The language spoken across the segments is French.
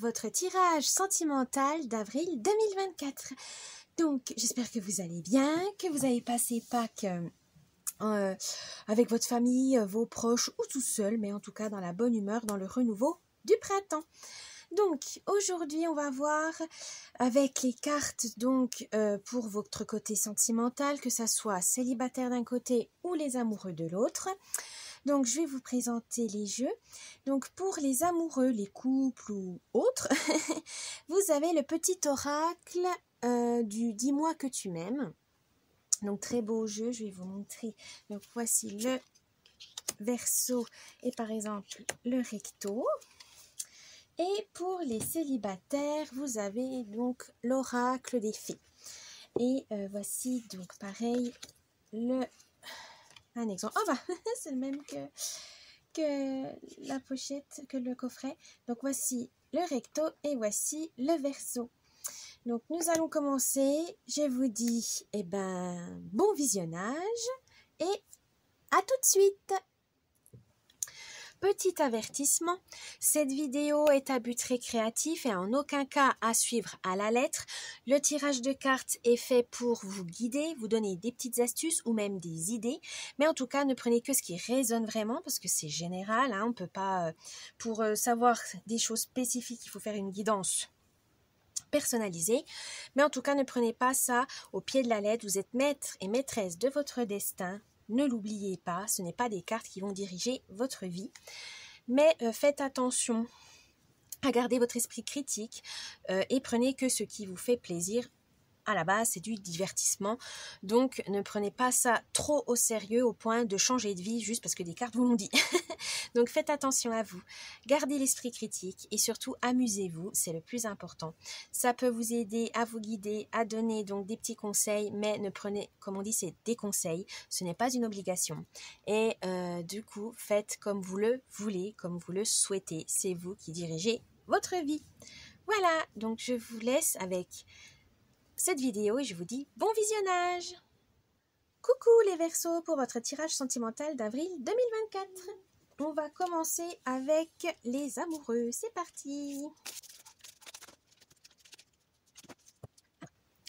votre tirage sentimental d'avril 2024. Donc, j'espère que vous allez bien, que vous avez passé Pâques avec votre famille, vos proches ou tout seul, mais en tout cas dans la bonne humeur, dans le renouveau du printemps. Donc, aujourd'hui, on va voir avec les cartes donc pour votre côté sentimental, que ça soit célibataire d'un côté ou les amoureux de l'autre. Donc, je vais vous présenter les jeux. Donc, pour les amoureux, les couples ou autres, vous avez le petit oracle du « Dis-moi que tu m'aimes ». Donc, très beau jeu, je vais vous montrer. Donc, voici le Verseau et par exemple le Recto. Et pour les célibataires, vous avez donc l'oracle des fées. Et voici donc pareil un exemple. Oh bah, c'est le même que la pochette, que le coffret. Donc voici le Recto et voici le Verseau. Donc nous allons commencer. Je vous dis, bon visionnage et à tout de suite. Petit avertissement, cette vidéo est à but récréatif et en aucun cas à suivre à la lettre. Le tirage de cartes est fait pour vous guider, vous donner des petites astuces ou même des idées. Mais en tout cas, ne prenez que ce qui résonne vraiment parce que c'est général. On ne peut pas, pour savoir des choses spécifiques, il faut faire une guidance personnalisée. Mais en tout cas, ne prenez pas ça au pied de la lettre. Vous êtes maître et maîtresse de votre destin. Ne l'oubliez pas, ce n'est pas des cartes qui vont diriger votre vie. Mais faites attention à garder votre esprit critique et prenez que ce qui vous fait plaisir. À la base, c'est du divertissement. Donc, ne prenez pas ça trop au sérieux au point de changer de vie juste parce que des cartes vous l'ont dit. Donc, faites attention à vous. Gardez l'esprit critique et surtout, amusez-vous. C'est le plus important. Ça peut vous aider à vous guider, à donner donc des petits conseils, mais ne prenez, comme on dit, c'est des conseils. Ce n'est pas une obligation. Et du coup, faites comme vous le voulez, comme vous le souhaitez. C'est vous qui dirigez votre vie. Voilà, donc je vous laisse avec cette vidéo et je vous dis bon visionnage. Coucou les Verseaux pour votre tirage sentimental d'avril 2024. On va commencer avec les amoureux. C'est parti.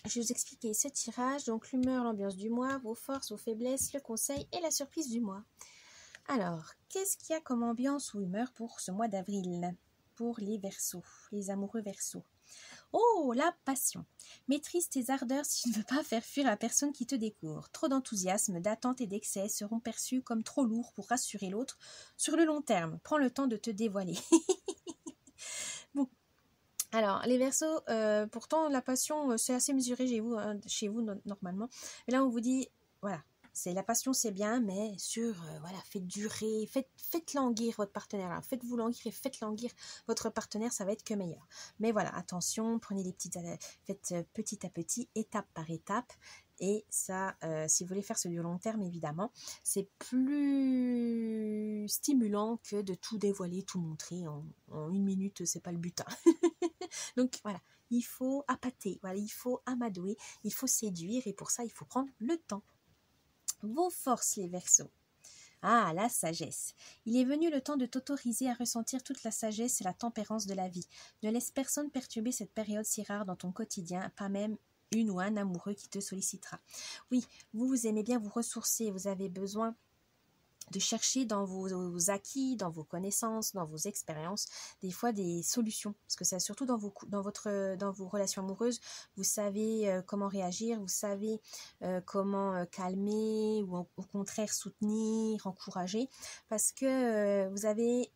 Je vais vous expliquer ce tirage, donc l'humeur, l'ambiance du mois, vos forces, vos faiblesses, le conseil et la surprise du mois. Alors, qu'est-ce qu'il y a comme ambiance ou humeur pour ce mois d'avril? Pour les Verseaux, les amoureux Verseaux. Oh, la passion. Maîtrise tes ardeurs si tu ne veux pas faire fuir la personne qui te découvre. Trop d'enthousiasme, d'attente et d'excès seront perçus comme trop lourds pour rassurer l'autre. Sur le long terme, prends le temps de te dévoiler. Bon. Alors, les Verseaux, pourtant, la passion, c'est assez mesuré chez vous normalement. Mais là, on vous dit, voilà. La passion, c'est bien, mais faites durer, faites languir votre partenaire. Alors, faites-vous languir et faites languir votre partenaire, ça va être que meilleur. Mais voilà, attention, prenez faites petit à petit, étape par étape. Et ça, si vous voulez faire sur du long terme, évidemment, c'est plus stimulant que de tout dévoiler, tout montrer en une minute, c'est pas le but. Donc voilà, il faut appâter, voilà, il faut amadouer, il faut séduire et pour ça, il faut prendre le temps. Vos forces, les Verseaux. Ah, la sagesse. Il est venu le temps de t'autoriser à ressentir toute la sagesse et la tempérance de la vie. Ne laisse personne perturber cette période si rare dans ton quotidien, pas même une ou un amoureux qui te sollicitera. Oui, vous aimez bien vous ressourcer, vous avez besoin de chercher dans vos acquis, dans vos connaissances, dans vos expériences, des fois des solutions. Parce que c'est surtout dans vos relations amoureuses, vous savez comment réagir, vous savez comment calmer ou au contraire soutenir, encourager. Parce que vous avez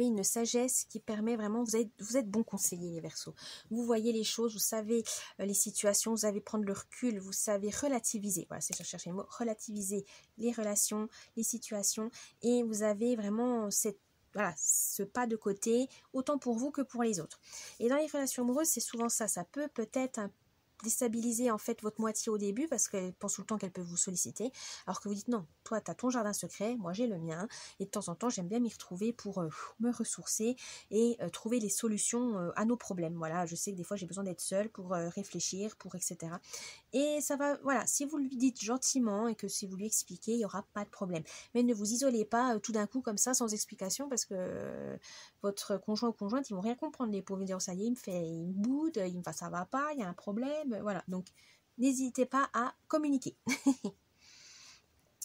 une sagesse qui permet vraiment, vous êtes bons conseillers les Verseaux. Vous voyez les choses, vous savez les situations, vous savez prendre le recul, vous savez relativiser. Voilà, c'est ça, je cherchais le mot, relativiser les relations, les situations. Et vous avez vraiment ce pas de côté, autant pour vous que pour les autres. Et dans les relations amoureuses, c'est souvent ça. Ça peut peut-être déstabiliser en fait votre moitié au début parce qu'elle pense tout le temps qu'elle peut vous solliciter, alors que vous dites non, toi tu as ton jardin secret, moi j'ai le mien, et de temps en temps j'aime bien m'y retrouver pour me ressourcer et trouver les solutions à nos problèmes. Voilà, je sais que des fois j'ai besoin d'être seule pour réfléchir, pour etc. Et ça va, voilà, si vous lui dites gentiment et que si vous lui expliquez, il n'y aura pas de problème. Mais ne vous isolez pas tout d'un coup comme ça, sans explication, parce que votre conjoint ou conjointe, ils vont rien comprendre. Les pauvres, ils vont dire, ça y est, il me boude, ça va pas, il y a un problème, voilà. Donc, n'hésitez pas à communiquer.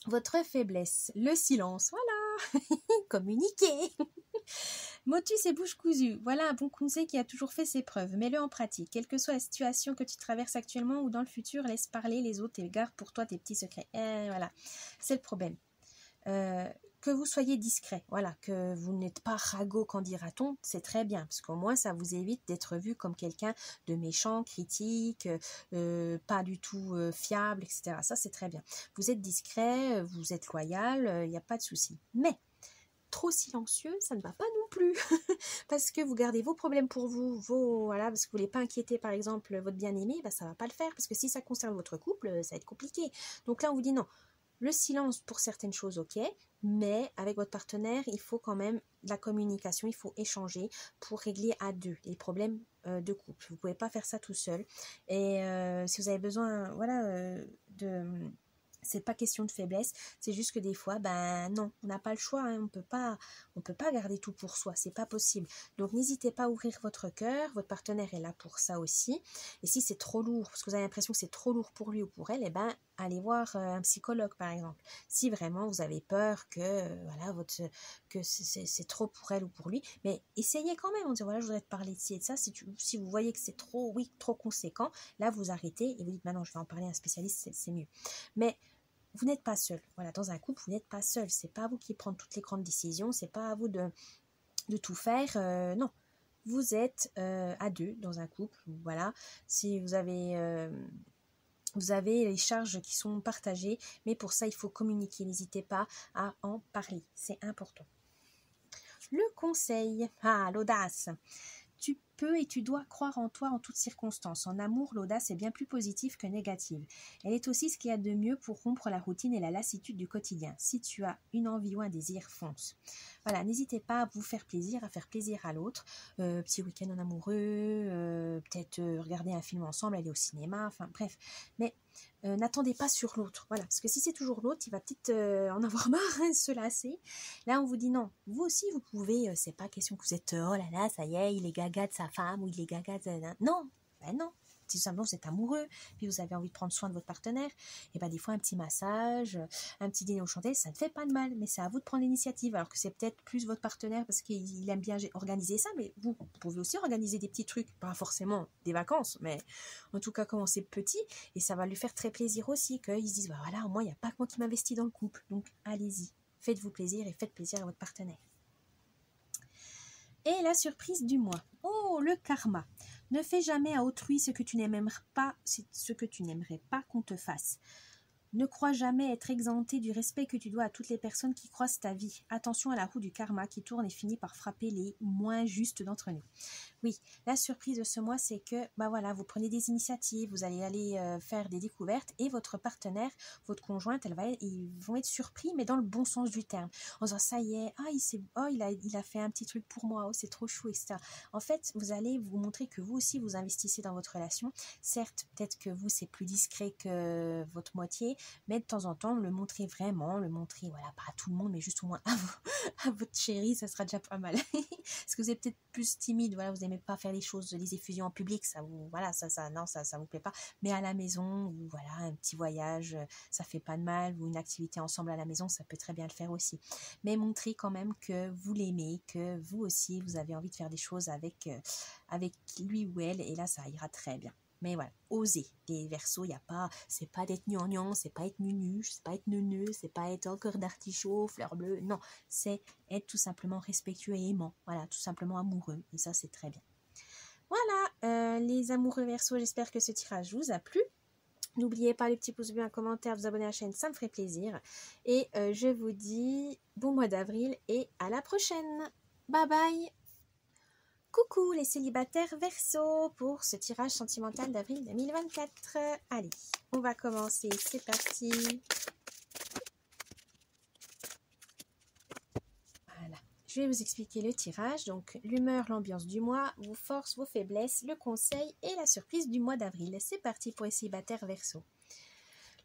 Votre faiblesse, le silence, voilà, communiquer. Motus et bouche cousue, voilà un bon conseil qui a toujours fait ses preuves. Mets-le en pratique. Quelle que soit la situation que tu traverses actuellement ou dans le futur, laisse parler les autres et garde pour toi tes petits secrets. Voilà, c'est le problème. Que vous soyez discret, voilà, que vous n'êtes pas ragot qu'en dira-t-on, c'est très bien, parce qu'au moins ça vous évite d'être vu comme quelqu'un de méchant, critique, pas du tout fiable, etc. Ça c'est très bien. Vous êtes discret, vous êtes loyal, il n'y a pas de souci. Mais trop silencieux, ça ne va pas non plus, parce que vous gardez vos problèmes pour vous, voilà, parce que vous ne voulez pas inquiéter par exemple votre bien-aimé, ça ne va pas le faire, parce que si ça concerne votre couple, ça va être compliqué. Donc là on vous dit non, le silence pour certaines choses, ok, mais avec votre partenaire, il faut quand même la communication, il faut échanger pour régler à deux les problèmes de couple. Vous ne pouvez pas faire ça tout seul. Et si vous avez besoin, voilà, c'est pas question de faiblesse, c'est juste que des fois, non, on n'a pas le choix, hein, on peut pas garder tout pour soi, c'est pas possible. Donc n'hésitez pas à ouvrir votre cœur, votre partenaire est là pour ça aussi. Et si c'est trop lourd, parce que vous avez l'impression que c'est trop lourd pour lui ou pour elle, allez voir un psychologue par exemple. Si vraiment vous avez peur que voilà que c'est trop pour elle ou pour lui, mais essayez quand même. On dit voilà, je voudrais te parler de ci et de ça. Si vous voyez que c'est trop conséquent, là vous arrêtez et vous dites maintenant je vais en parler à un spécialiste, c'est mieux. Mais vous n'êtes pas seul. Voilà, dans un couple, vous n'êtes pas seul. C'est pas à vous qui prenez toutes les grandes décisions. C'est pas à vous de tout faire. Non, vous êtes à deux dans un couple. Voilà, si vous avez les charges qui sont partagées, mais pour ça, il faut communiquer. N'hésitez pas à en parler. C'est important. Le conseil. L'audace. Tu peux et tu dois croire en toi en toutes circonstances. En amour, l'audace est bien plus positive que négative. Elle est aussi ce qu'il y a de mieux pour rompre la routine et la lassitude du quotidien. Si tu as une envie ou un désir, fonce. Voilà, n'hésitez pas à vous faire plaisir, à faire plaisir à l'autre. Petit week-end en amoureux, peut-être regarder un film ensemble, aller au cinéma, enfin bref. Mais n'attendez pas sur l'autre, voilà, parce que si c'est toujours l'autre, il va peut-être en avoir marre, se lasser. Là, on vous dit non, vous aussi, vous pouvez, c'est pas question que vous êtes, oh là là, ça y est, il est gaga de sa femme, ou il est gaga de... Non, non, si simplement vous êtes amoureux, puis vous avez envie de prendre soin de votre partenaire, et des fois un petit massage, un petit dîner aux chandelles, ça ne fait pas de mal, mais c'est à vous de prendre l'initiative, alors que c'est peut-être plus votre partenaire parce qu'il aime bien organiser ça, mais vous pouvez aussi organiser des petits trucs, pas forcément des vacances, mais en tout cas commencer petit, et ça va lui faire très plaisir aussi, qu'ils se disent, voilà, au moins il n'y a pas que moi qui m'investis dans le couple, donc allez-y, faites-vous plaisir et faites plaisir à votre partenaire. Et la surprise du mois. Oh, le karma. Ne fais jamais à autrui ce que tu n'aimerais pas qu'on te fasse. Ne crois jamais être exempté du respect que tu dois à toutes les personnes qui croisent ta vie. Attention à la roue du karma qui tourne et finit par frapper les moins justes d'entre nous. Oui, la surprise de ce mois, c'est que voilà, vous prenez des initiatives, vous allez aller faire des découvertes et votre partenaire, votre conjointe, ils vont être surpris, mais dans le bon sens du terme. En disant, ça y est, il a fait un petit truc pour moi, c'est trop chou, etc. En fait, vous allez vous montrer que vous aussi, vous investissez dans votre relation. Certes, peut-être que vous, c'est plus discret que votre moitié, mais de temps en temps, le montrer vraiment, voilà, pas à tout le monde, mais juste au moins à votre chérie, ça sera déjà pas mal. Parce que vous êtes peut-être plus timide, voilà, vous n'aimez pas faire les choses, les effusions en public, ça vous plaît pas, mais à la maison, ou voilà, un petit voyage, ça fait pas de mal, ou une activité ensemble à la maison, ça peut très bien le faire aussi. Mais montrez quand même que vous l'aimez, que vous aussi, vous avez envie de faire des choses avec lui ou elle, et là, ça ira très bien. Mais voilà, osez. Les Verseaux, c'est pas d'être gnangnan, c'est pas être nunuche, c'est pas être neuneux, c'est pas être encore d'artichaut, fleur bleue. Non, c'est être tout simplement respectueux et aimant. Voilà, tout simplement amoureux. Et ça, c'est très bien. Voilà, les amoureux Verseaux, j'espère que ce tirage vous a plu. N'oubliez pas le petit pouce bleu, un commentaire, vous abonner à la chaîne, ça me ferait plaisir. Et je vous dis bon mois d'avril et à la prochaine. Bye bye. Coucou les célibataires Verseaux pour ce tirage sentimental d'avril 2024. Allez, on va commencer, c'est parti. Voilà, Je vais vous expliquer le tirage. Donc, l'humeur, l'ambiance du mois, vos forces, vos faiblesses, le conseil et la surprise du mois d'avril. C'est parti pour les célibataires Verseau.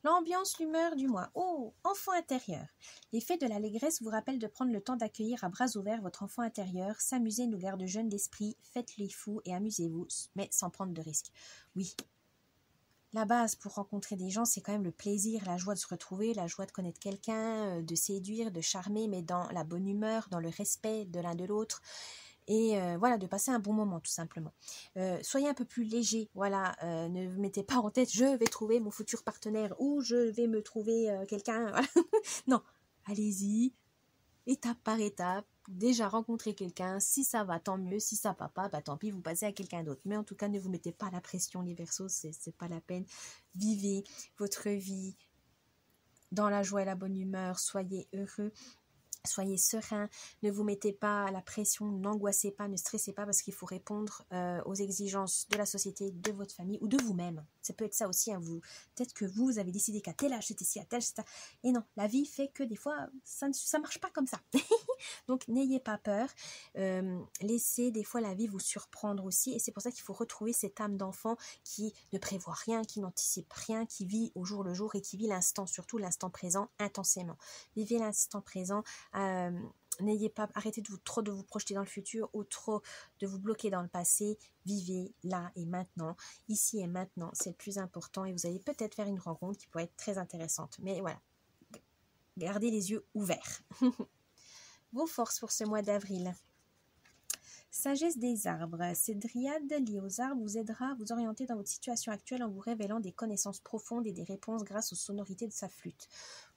L'ambiance, l'humeur du mois. Oh, enfant intérieur. L'effet de l'allégresse vous rappelle de prendre le temps d'accueillir à bras ouverts votre enfant intérieur. S'amuser nous garde jeune d'esprit. Faites les fous et amusez-vous, mais sans prendre de risques. Oui. La base pour rencontrer des gens, c'est quand même le plaisir, la joie de se retrouver, la joie de connaître quelqu'un, de séduire, de charmer, mais dans la bonne humeur, dans le respect de l'un de l'autre. Et voilà, de passer un bon moment, tout simplement. Soyez un peu plus léger, voilà, ne vous mettez pas en tête, je vais trouver mon futur partenaire ou je vais me trouver quelqu'un. Voilà. Non, allez-y, étape par étape, déjà rencontrer quelqu'un, si ça va, tant mieux, si ça va pas, bah tant pis, vous passez à quelqu'un d'autre. Mais en tout cas, ne vous mettez pas la pression, les Verseaux, c'est pas la peine. Vivez votre vie dans la joie et la bonne humeur, soyez heureux. Soyez serein, ne vous mettez pas la pression, n'angoissez pas, ne stressez pas parce qu'il faut répondre aux exigences de la société, de votre famille ou de vous-même. Ça peut être ça aussi, hein, peut-être que vous avez décidé qu'à tel âge c'était ci, à tel âge c'était ça. Et non, la vie fait que des fois ça ne marche pas comme ça. Donc n'ayez pas peur, laissez des fois la vie vous surprendre aussi et c'est pour ça qu'il faut retrouver cette âme d'enfant qui ne prévoit rien, qui n'anticipe rien, qui vit au jour le jour et qui vit l'instant, surtout l'instant présent intensément. Vivez l'instant présent. N'ayez pas, arrêtez trop de vous projeter dans le futur ou trop de vous bloquer dans le passé. Vivez là et maintenant, ici et maintenant, c'est le plus important et vous allez peut-être faire une rencontre qui pourrait être très intéressante. Mais voilà, gardez les yeux ouverts. Vos forces pour ce mois d'avril. Sagesse des arbres. Cette dryade liée aux arbres vous aidera à vous orienter dans votre situation actuelle en vous révélant des connaissances profondes et des réponses grâce aux sonorités de sa flûte.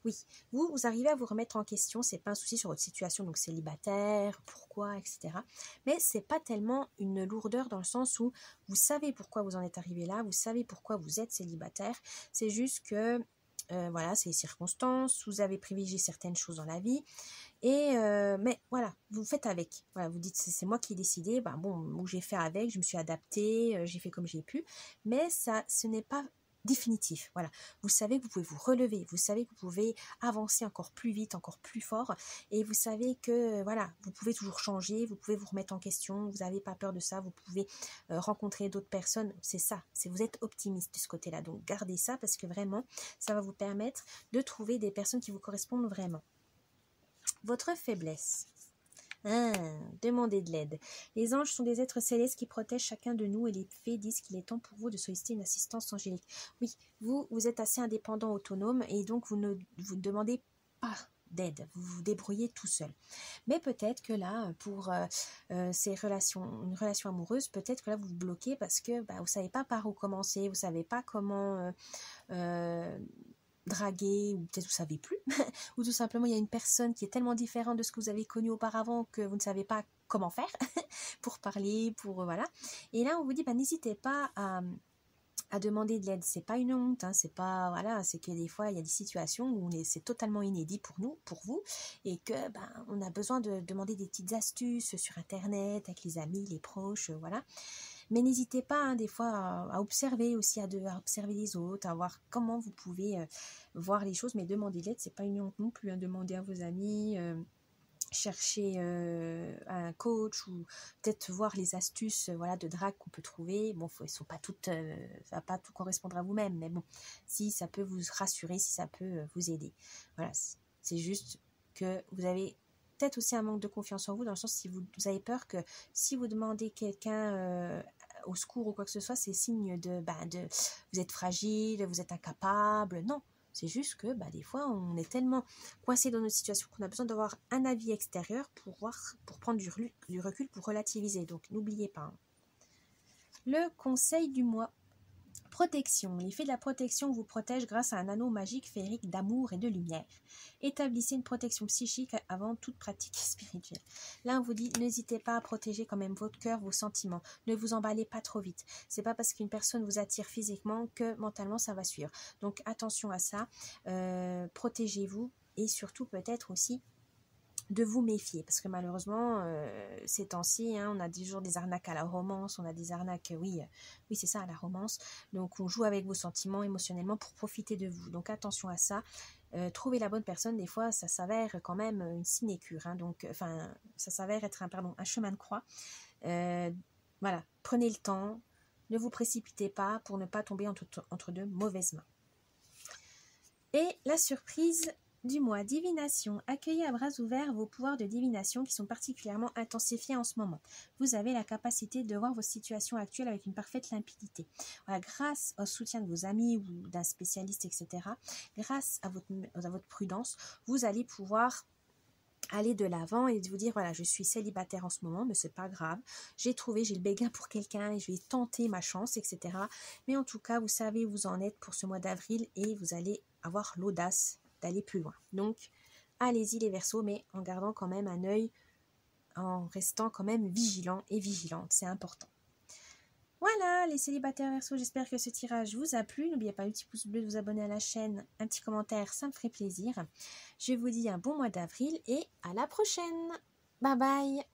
Oui, vous arrivez à vous remettre en question, c'est pas un souci sur votre situation, donc célibataire, pourquoi, etc. Mais c'est pas tellement une lourdeur dans le sens où vous savez pourquoi vous en êtes arrivé là, vous savez pourquoi vous êtes célibataire, c'est juste que voilà, c'est les circonstances, vous avez privilégié certaines choses dans la vie, mais voilà, vous faites avec. Voilà, vous dites c'est moi qui ai décidé, ben bon, j'ai fait avec, je me suis adaptée, j'ai fait comme j'ai pu, mais ça, ce n'est pas définitif. Voilà, vous savez que vous pouvez vous relever, vous savez que vous pouvez avancer encore plus vite, encore plus fort, et vous savez que voilà, vous pouvez toujours changer, vous pouvez vous remettre en question, vous n'avez pas peur de ça, vous pouvez rencontrer d'autres personnes. C'est ça, vous êtes optimiste de ce côté-là. Donc gardez ça parce que vraiment, ça va vous permettre de trouver des personnes qui vous correspondent vraiment. Votre faiblesse. Demandez de l'aide. Les anges sont des êtres célestes qui protègent chacun de nous et les fées disent qu'il est temps pour vous de solliciter une assistance angélique. Oui, vous êtes assez indépendant, autonome et donc vous ne vous demandez pas d'aide, vous vous débrouillez tout seul. Mais peut-être que là, pour une relation amoureuse, peut-être que là vous vous bloquez parce que vous ne savez pas par où commencer, vous ne savez pas comment draguer, ou peut-être vous ne savez plus, ou tout simplement il y a une personne qui est tellement différente de ce que vous avez connu auparavant que vous ne savez pas comment faire pour parler, pour voilà. Et là on vous dit n'hésitez pas à demander de l'aide, c'est pas une honte, hein, c'est pas voilà, c'est que des fois il y a des situations où c'est totalement inédit pour vous, et que on a besoin de demander des petites astuces sur internet avec les amis, les proches, voilà. Mais n'hésitez pas des fois à observer aussi, à observer les autres, à voir comment vous pouvez voir les choses, mais demander de l'aide, c'est pas une honte non plus, hein, demander à vos amis, chercher un coach ou peut-être voir les astuces voilà, de drague qu'on peut trouver. Bon, elles sont pas toutes, ça va pas tout correspondre à vous-même, mais bon, si ça peut vous rassurer, si ça peut vous aider. Voilà, c'est juste que vous avez peut-être aussi un manque de confiance en vous, dans le sens si vous avez peur que si vous demandez quelqu'un au secours ou quoi que ce soit, c'est signe de vous êtes fragile, vous êtes incapable. Non, c'est juste que des fois on est tellement coincé dans notre situation qu'on a besoin d'avoir un avis extérieur pour prendre du recul, pour relativiser. Donc n'oubliez pas. Hein. Le conseil du mois. Protection. L'effet de la protection vous protège grâce à un anneau magique féerique d'amour et de lumière. Établissez une protection psychique avant toute pratique spirituelle. Là, on vous dit, n'hésitez pas à protéger quand même votre cœur, vos sentiments. Ne vous emballez pas trop vite. C'est pas parce qu'une personne vous attire physiquement que mentalement ça va suivre. Donc attention à ça. Protégez-vous et surtout peut-être aussi de vous méfier, parce que malheureusement, ces temps-ci, on a toujours des arnaques à la romance, on a des arnaques, oui c'est ça, à la romance, donc on joue avec vos sentiments émotionnellement pour profiter de vous, donc attention à ça, trouver la bonne personne, des fois, ça s'avère quand même une sinécure, hein, donc, enfin, ça s'avère être un chemin de croix. Voilà, prenez le temps, ne vous précipitez pas pour ne pas tomber entre de mauvaises mains. Et la surprise du mois, divination. Accueillez à bras ouverts vos pouvoirs de divination qui sont particulièrement intensifiés en ce moment. Vous avez la capacité de voir vos situations actuelles avec une parfaite limpidité. Voilà, grâce au soutien de vos amis ou d'un spécialiste, etc., grâce à votre prudence, vous allez pouvoir aller de l'avant et de vous dire, voilà, je suis célibataire en ce moment, mais c'est pas grave, j'ai le béguin pour quelqu'un et je vais tenter ma chance, etc. Mais en tout cas, vous savez où vous en êtes pour ce mois d'avril et vous allez avoir l'audace d'aller plus loin. Donc, allez-y les Verseaux, mais en gardant quand même un œil, en restant quand même vigilant et vigilante, c'est important. Voilà les célibataires Verseaux, j'espère que ce tirage vous a plu. N'oubliez pas le petit pouce bleu de vous abonner à la chaîne, un petit commentaire, ça me ferait plaisir. Je vous dis un bon mois d'avril et à la prochaine. Bye bye.